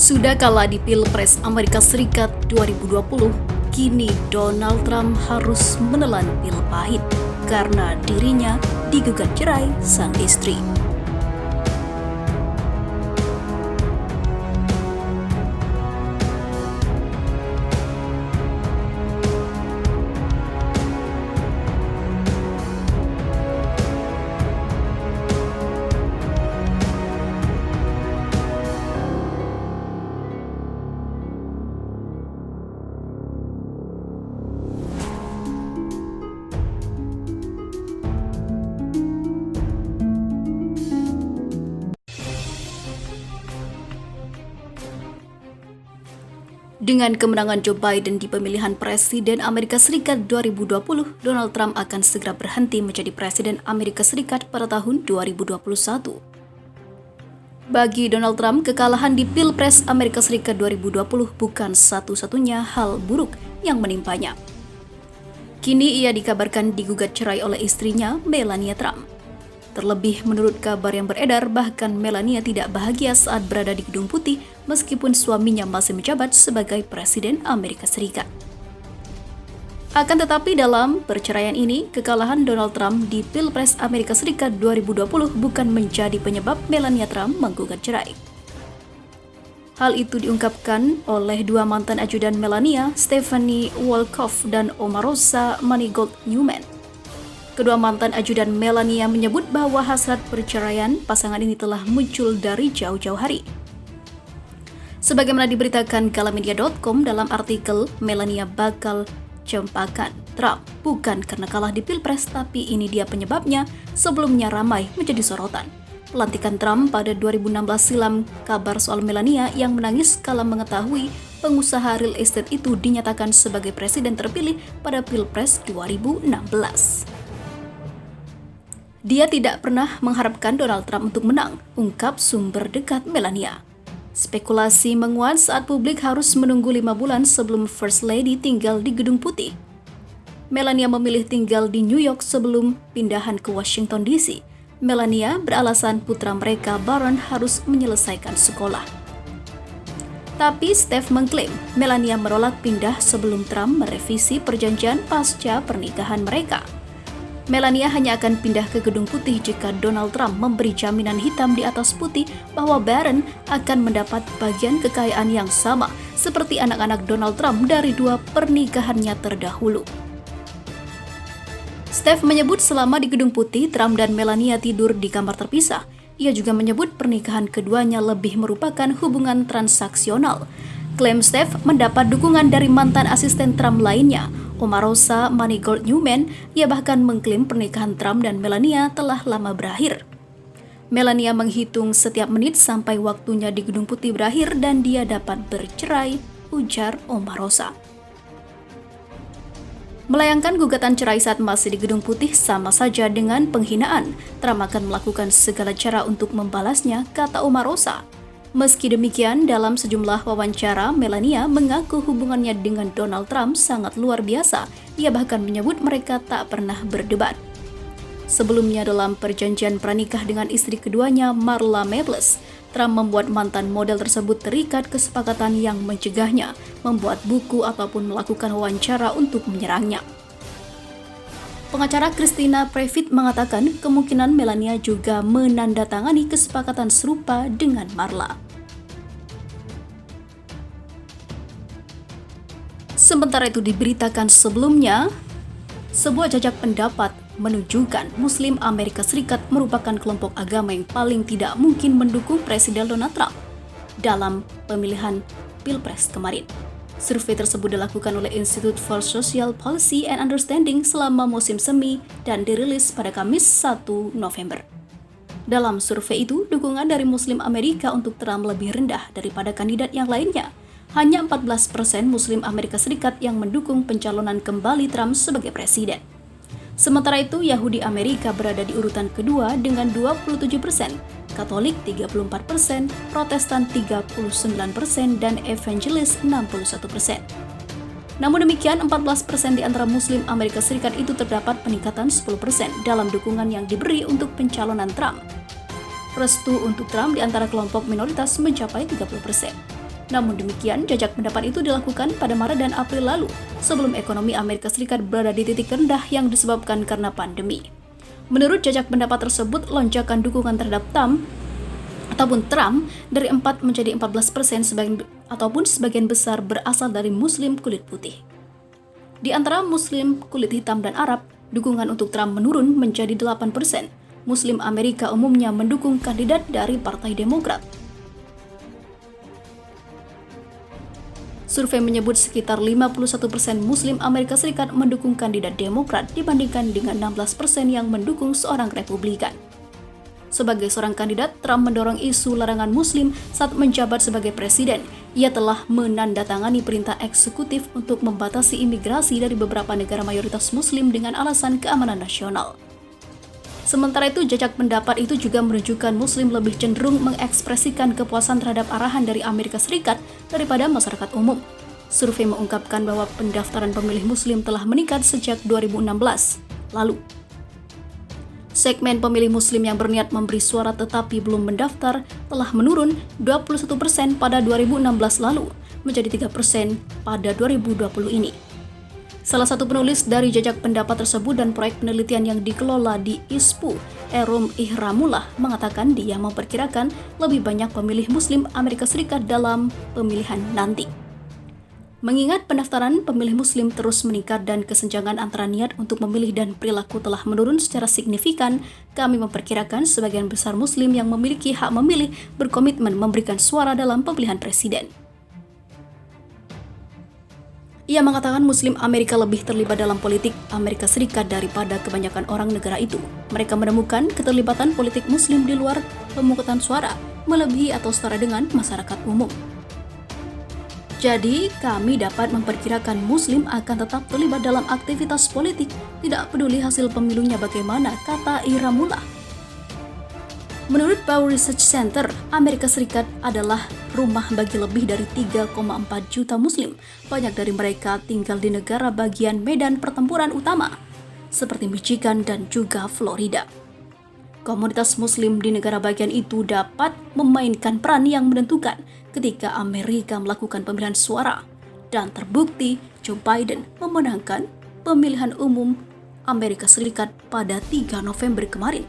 Sudah kalah di Pilpres Amerika Serikat 2020, kini Donald Trump harus menelan pil pahit karena dirinya digugat cerai sang istri. Dengan kemenangan Joe Biden di pemilihan Presiden Amerika Serikat 2020, Donald Trump akan segera berhenti menjadi Presiden Amerika Serikat pada tahun 2021. Bagi Donald Trump, kekalahan di Pilpres Amerika Serikat 2020 bukan satu-satunya hal buruk yang menimpanya. Kini ia dikabarkan digugat cerai oleh istrinya, Melania Trump. Terlebih menurut kabar yang beredar, bahkan Melania tidak bahagia saat berada di Gedung Putih meskipun suaminya masih menjabat sebagai Presiden Amerika Serikat. Akan tetapi dalam perceraian ini, kekalahan Donald Trump di Pilpres Amerika Serikat 2020 bukan menjadi penyebab Melania Trump menggugat cerai. Hal itu diungkapkan oleh dua mantan ajudan Melania, Stephanie Wolkoff dan Omarosa Manigault Newman. Kedua mantan ajudan Melania menyebut bahwa hasrat perceraian pasangan ini telah muncul dari jauh-jauh hari. Sebagaimana diberitakan Galamedia.com dalam artikel, Melania bakal cempaka Trump bukan karena kalah di Pilpres, tapi ini dia penyebabnya. Sebelumnya ramai menjadi sorotan pelantikan Trump pada 2016 silam. Kabar soal Melania yang menangis kala mengetahui pengusaha real estate itu dinyatakan sebagai presiden terpilih pada Pilpres 2016. Dia tidak pernah mengharapkan Donald Trump untuk menang, ungkap sumber dekat Melania. Spekulasi menguat saat publik harus menunggu 5 bulan sebelum First Lady tinggal di Gedung Putih. Melania memilih tinggal di New York sebelum pindahan ke Washington DC. Melania beralasan putra mereka, Barron, harus menyelesaikan sekolah. Tapi Steph mengklaim Melania menolak pindah sebelum Trump merevisi perjanjian pasca pernikahan mereka. Melania hanya akan pindah ke Gedung Putih jika Donald Trump memberi jaminan hitam di atas putih bahwa Barron akan mendapat bagian kekayaan yang sama seperti anak-anak Donald Trump dari dua pernikahannya terdahulu. Steph menyebut selama di Gedung Putih, Trump dan Melania tidur di kamar terpisah. Ia juga menyebut pernikahan keduanya lebih merupakan hubungan transaksional. Klaim Steph mendapat dukungan dari mantan asisten Trump lainnya, Omarosa Manigault Newman. Ia bahkan mengklaim pernikahan Trump dan Melania telah lama berakhir. Melania menghitung setiap menit sampai waktunya di Gedung Putih berakhir dan dia dapat bercerai, ujar Omarosa. Melayangkan gugatan cerai saat masih di Gedung Putih sama saja dengan penghinaan. Trump akan melakukan segala cara untuk membalasnya, kata Omarosa. Meski demikian, dalam sejumlah wawancara, Melania mengaku hubungannya dengan Donald Trump sangat luar biasa. Ia bahkan menyebut mereka tak pernah berdebat. Sebelumnya dalam perjanjian pranikah dengan istri keduanya, Marla Maples, Trump membuat mantan model tersebut terikat kesepakatan yang mencegahnya membuat buku ataupun melakukan wawancara untuk menyerangnya. Pengacara Christina Previtt mengatakan kemungkinan Melania juga menandatangani kesepakatan serupa dengan Marla. Sementara itu diberitakan sebelumnya, sebuah jajak pendapat menunjukkan Muslim Amerika Serikat merupakan kelompok agama yang paling tidak mungkin mendukung Presiden Donald Trump dalam pemilihan Pilpres kemarin. Survei tersebut dilakukan oleh Institute for Social Policy and Understanding selama musim semi dan dirilis pada Kamis 1 November. Dalam survei itu, dukungan dari Muslim Amerika untuk Trump lebih rendah daripada kandidat yang lainnya. Hanya 14% Muslim Amerika Serikat yang mendukung pencalonan kembali Trump sebagai presiden. Sementara itu, Yahudi Amerika berada di urutan kedua dengan 27%, Katolik 34%, Protestan 39%, dan Evangelis 61%. Namun demikian, 14% di antara Muslim Amerika Serikat itu terdapat peningkatan 10% dalam dukungan yang diberi untuk pencalonan Trump. Restu untuk Trump di antara kelompok minoritas mencapai 30%. Namun demikian, jajak pendapat itu dilakukan pada Maret dan April lalu, sebelum ekonomi Amerika Serikat berada di titik rendah yang disebabkan karena pandemi. Menurut jajak pendapat tersebut, lonjakan dukungan terhadap Trump dari 4 menjadi 14% sebagian besar berasal dari Muslim kulit putih. Di antara Muslim kulit hitam dan Arab, dukungan untuk Trump menurun menjadi 8%. Muslim Amerika umumnya mendukung kandidat dari Partai Demokrat. Survei menyebut sekitar 51% Muslim Amerika Serikat mendukung kandidat Demokrat dibandingkan dengan 16% yang mendukung seorang Republikan. Sebagai seorang kandidat, Trump mendorong isu larangan Muslim saat menjabat sebagai presiden. Ia telah menandatangani perintah eksekutif untuk membatasi imigrasi dari beberapa negara mayoritas Muslim dengan alasan keamanan nasional. Sementara itu, jajak pendapat itu juga menunjukkan Muslim lebih cenderung mengekspresikan kepuasan terhadap arahan dari Amerika Serikat daripada masyarakat umum. Survei mengungkapkan bahwa pendaftaran pemilih Muslim telah meningkat sejak 2016 lalu. Segmen pemilih Muslim yang berniat memberi suara tetapi belum mendaftar telah menurun 21% pada 2016 lalu menjadi 3% pada 2020 ini. Salah satu penulis dari jajak pendapat tersebut dan proyek penelitian yang dikelola di ISPU, Erum Ihramullah, mengatakan dia memperkirakan lebih banyak pemilih Muslim Amerika Serikat dalam pemilihan nanti. Mengingat pendaftaran pemilih Muslim terus meningkat dan kesenjangan antara niat untuk memilih dan perilaku telah menurun secara signifikan, kami memperkirakan sebagian besar Muslim yang memiliki hak memilih berkomitmen memberikan suara dalam pemilihan presiden. Ia mengatakan Muslim Amerika lebih terlibat dalam politik Amerika Serikat daripada kebanyakan orang negara itu. Mereka menemukan keterlibatan politik Muslim di luar pemungutan suara, melebihi atau setara dengan masyarakat umum. Jadi, kami dapat memperkirakan Muslim akan tetap terlibat dalam aktivitas politik, tidak peduli hasil pemilunya bagaimana, kata Ihramullah. Menurut Pew Research Center, Amerika Serikat adalah rumah bagi lebih dari 3,4 juta Muslim. Banyak dari mereka tinggal di negara bagian medan pertempuran utama, seperti Michigan dan juga Florida. Komunitas Muslim di negara bagian itu dapat memainkan peran yang menentukan ketika Amerika melakukan pemilihan suara, dan terbukti Joe Biden memenangkan pemilihan umum Amerika Serikat pada 3 November kemarin.